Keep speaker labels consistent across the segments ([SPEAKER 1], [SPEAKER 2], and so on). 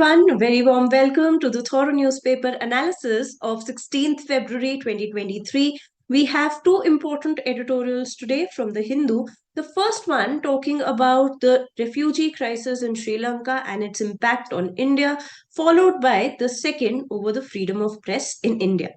[SPEAKER 1] everyone. A very warm welcome to the thorough newspaper analysis of 16th February 2023. We have two important editorials today from the Hindu. The first one talking about the refugee crisis in Sri Lanka and its impact on India, followed by the second over the freedom of press in India.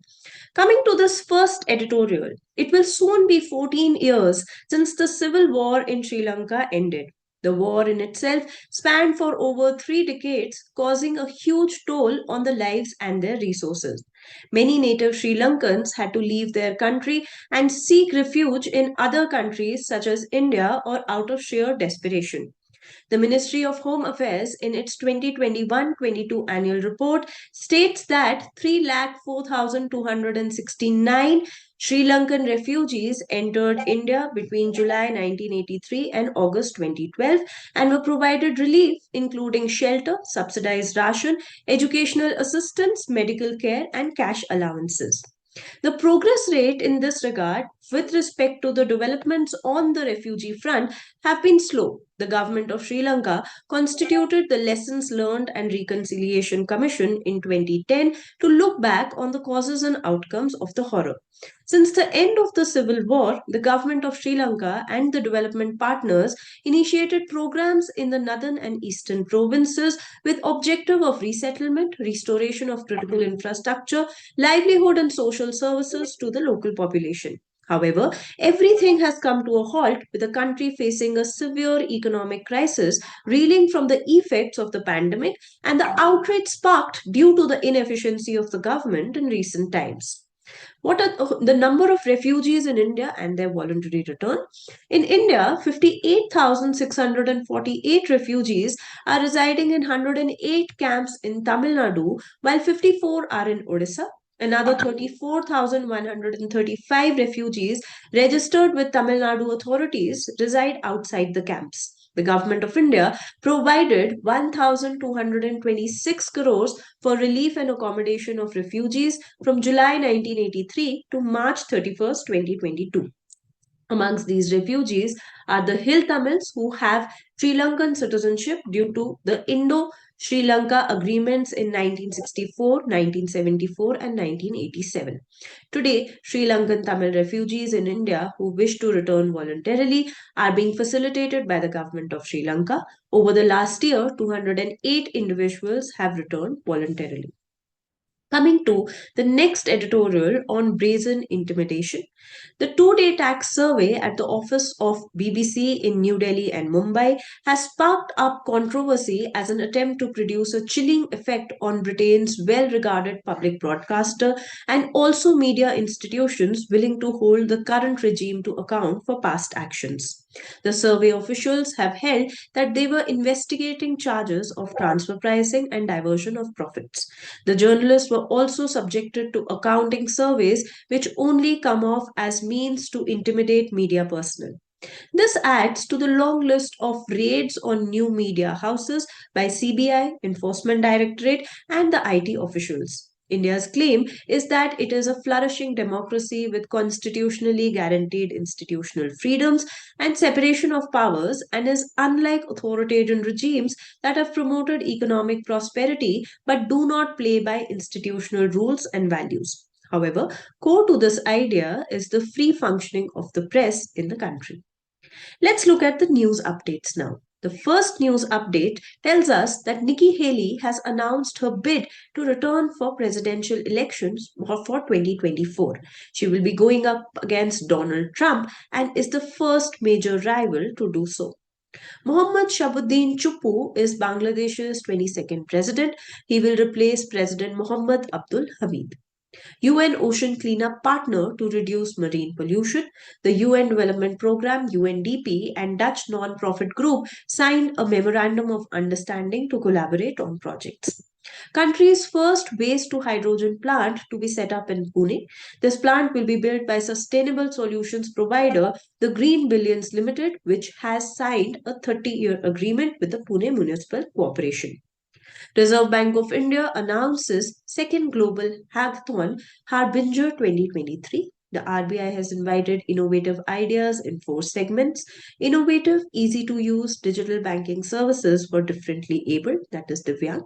[SPEAKER 1] Coming to this first editorial, it will soon be 14 years since the civil war in Sri Lanka ended. The war in itself spanned for over 3 decades, causing a huge toll on the lives and their resources. Many native Sri Lankans had to leave their country and seek refuge in other countries such as India or out of sheer desperation. The Ministry of Home Affairs, in its 2021-22 annual report, states that 304,269 Sri Lankan refugees entered India between July 1983 and August 2012 and were provided relief, including shelter, subsidized ration, educational assistance, medical care, and cash allowances. The progress rate in this regard, with respect to the developments on the refugee front, have been slow. The government of Sri Lanka constituted the Lessons Learned and Reconciliation Commission in 2010 to look back on the causes and outcomes of the horror. Since the end of the civil war, the government of Sri Lanka and the development partners initiated programs in the northern and eastern provinces with objective of resettlement, restoration of critical infrastructure, livelihood and social services to the local population. However, everything has come to a halt with the country facing a severe economic crisis reeling from the effects of the pandemic and the outrage sparked due to the inefficiency of the government in recent times. What are the number of refugees in India and their voluntary return? In India, 58,648 refugees are residing in 108 camps in Tamil Nadu, while 54 are in Odisha. Another 34,135 refugees registered with Tamil Nadu authorities reside outside the camps. The government of India provided 1,226 crores for relief and accommodation of refugees from July 1983 to March 31st, 2022. Amongst these refugees are the Hill Tamils who have Sri Lankan citizenship due to the Indo-Sri Lanka agreements in 1964, 1974 and 1987. Today, Sri Lankan Tamil refugees in India who wish to return voluntarily are being facilitated by the government of Sri Lanka. Over the last year, 208 individuals have returned voluntarily. Coming to the next editorial on brazen intimidation. The 2 day tax survey at the office of BBC in New Delhi and Mumbai has sparked up controversy as an attempt to produce a chilling effect on Britain's well regarded public broadcaster and also media institutions willing to hold the current regime to account for past actions. The survey officials have held that they were investigating charges of transfer pricing and diversion of profits. The journalists were also subjected to accounting surveys which only come off as means to intimidate media personnel. This adds to the long list of raids on new media houses by CBI, Enforcement Directorate, and the IT officials. India's claim is that it is a flourishing democracy with constitutionally guaranteed institutional freedoms and separation of powers and is unlike authoritarian regimes that have promoted economic prosperity but do not play by institutional rules and values. However, core to this idea is the free functioning of the press in the country. Let's look at the news updates now. The first news update tells us that Nikki Haley has announced her bid to return for presidential elections for 2024. She will be going up against Donald Trump and is the first major rival to do so. Mohammad Shabuddin Chuppu is Bangladesh's 22nd president. He will replace President Mohammad Abdul Hamid. UN Ocean Cleanup Partner to reduce marine pollution. The UN Development Programme UNDP and Dutch non-profit group signed a memorandum of understanding to collaborate on projects. Country's first waste to hydrogen plant to be set up in Pune. This plant will be built by sustainable solutions provider the Green Billions Limited, which has signed a 30-year agreement with the Pune Municipal Corporation. Reserve Bank of India announces second global hackathon Harbinger 2023. The RBI has invited innovative ideas in four segments: innovative, easy to use digital banking services for differently abled, that is Divyang;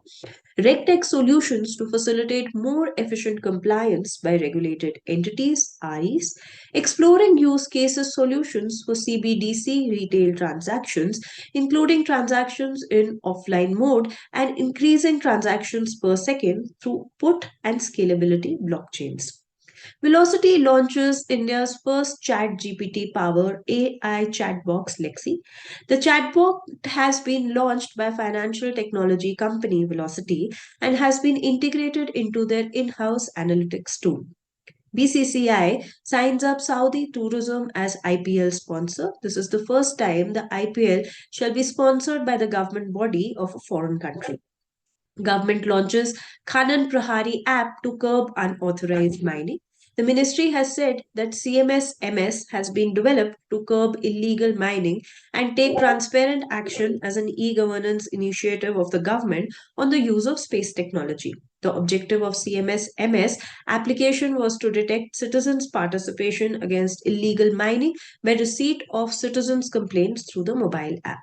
[SPEAKER 1] RegTech solutions to facilitate more efficient compliance by regulated entities, REs; exploring use cases solutions for CBDC retail transactions, including transactions in offline mode and increasing transactions per second through put and scalability blockchains. Velocity launches India's first chat GPT powered AI chatbot Lexi. The chatbot has been launched by financial technology company Velocity and has been integrated into their in house analytics tool. BCCI signs up Saudi Tourism as IPL sponsor. This is the first time the IPL shall be sponsored by the government body of a foreign country. Government launches Khanan Prahari app to curb unauthorized mining. The ministry has said that CMS-MS has been developed to curb illegal mining and take transparent action as an e-governance initiative of the government on the use of space technology. The objective of CMS-MS application was to detect citizens' participation against illegal mining by receipt of citizens' complaints through the mobile app.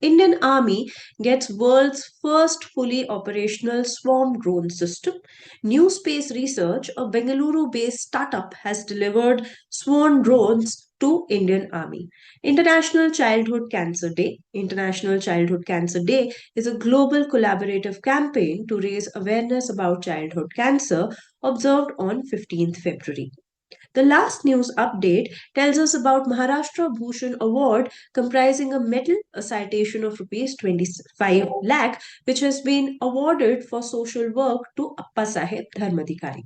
[SPEAKER 1] Indian Army gets world's first fully operational swarm drone system. New Space Research, a Bengaluru-based startup, has delivered swarm drones to Indian Army. International Childhood Cancer Day. International Childhood Cancer Day is a global collaborative campaign to raise awareness about childhood cancer observed on 15th February. The last news update tells us about Maharashtra Bhushan Award comprising a medal, a citation of rupees 25 lakh, which has been awarded for social work to Appasaheb Dharmadhikari.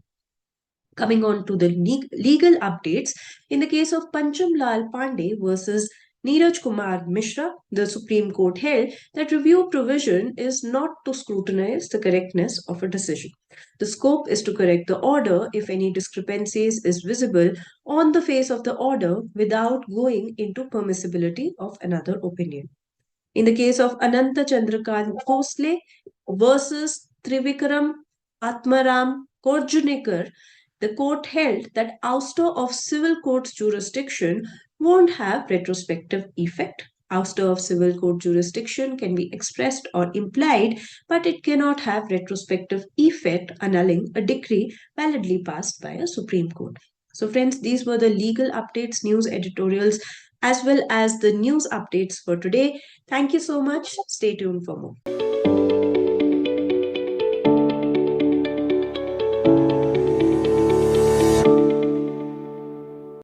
[SPEAKER 1] Coming on to the legal updates, in the case of Pancham Lal Pandey versus Neeraj Kumar Mishra, the Supreme Court held that review provision is not to scrutinize the correctness of a decision. The scope is to correct the order if any discrepancies is visible on the face of the order without going into permissibility of another opinion. In the case of Ananta Chandrakant Khosle versus Trivikram Atmaram Korjunikar, the court held that ouster of civil court's jurisdiction won't have retrospective effect. Ouster of civil court jurisdiction can be expressed or implied, but it cannot have retrospective effect, annulling a decree validly passed by a Supreme Court. So, friends, these were the legal updates, news editorials, as well as the news updates for today. Thank you so much. Stay tuned for more.